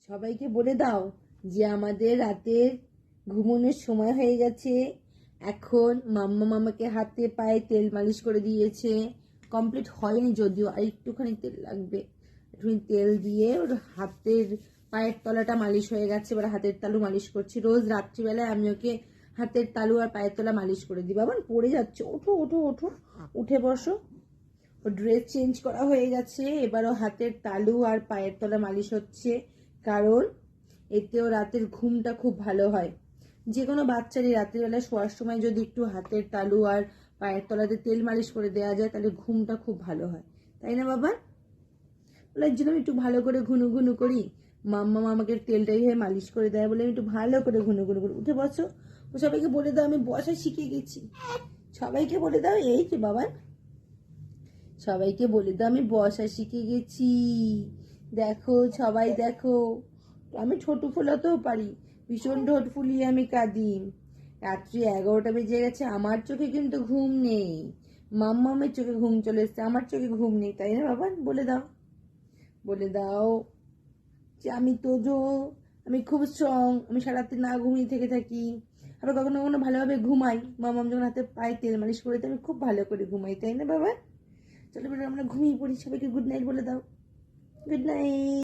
সবাইকে বলে দাও যে আমাদের রাতের ঘুমানোর সময় হয়ে গেছে। এখন মাম্মা মামাকে হাতে পায়ে তেল মালিশ করে দিয়েছে। কমপ্লিট হয়নি যদিও, আর একটুখানি তেল লাগবে। একটুখানি তেল দিয়ে ওর হাতের পায়ের তলাটা মালিশ হয়ে গেছে। এবার হাতের তালু মালিশ করছি। রোজ রাত্রিবেলায় আমি ওকে হাতের তালু আর পায়ের তলা মালিশ করে দিই। বাবা পড়ে যাচ্ছে, ওঠো ওঠো ওঠো, উঠে বসো। ও ড্রেস চেঞ্জ করা হয়ে গেছে। এবারও হাতের তালু আর পায়ের তলা মালিশ হচ্ছে, কারণ এতেও রাতের ঘুমটা খুব ভালো হয়। যে কোনো বাচ্চারই রাতের বেলা শোয়ার সময় যদি একটু হাতের তালু আর পায়ের তলাতে তেল মালিশ করে দেওয়া যায় তাহলে ঘুমটা খুব ভালো হয়, তাই না বাবা? এর জন্য আমি একটু ভালো করে ঘুনু ঘুনু করি। মাম্মা আমাকে তেলটা হয়ে মালিশ করে দেয় বলে আমি একটু ভালো করে ঘুনু ঘুনু করি। উঠে বসো। ও সবাইকে বলে দাও আমি বসা শিখে গেছি। সবাইকে বলে দাও, এই যে বাবা, সবাইকে বলে দাও আমি বসা শিখে গেছি। দেখো সবাই দেখো, আমি ঠোঁট ফোলাতেও পারি, ভীষণ ঠোঁট ফুলিয়ে আমি কাঁদি। রাত্রি 11টা বেজে গেছে, আমার চোখে কিন্তু ঘুম নেই। মাম্মামের চোখে ঘুম চলে এসছে, আমার চোখে ঘুম নেই, তাই না বাবা? বলে দাও, বলে দাও যে আমি খুব স্ট্রং, আমি সারা রাত্রি না ঘুমিয়ে থেকে থাকি। আবার কখনো কখনো ভালোভাবে ঘুমাই। মামাম যখন হাতে পায়ে তেল মালিশ করে আমি খুব ভালো করে ঘুমাই, তাই না বাবা? চলো আমরা ঘুমিয়ে পড়ি। সবাইকে গুড নাইট বলে দাও। Good night.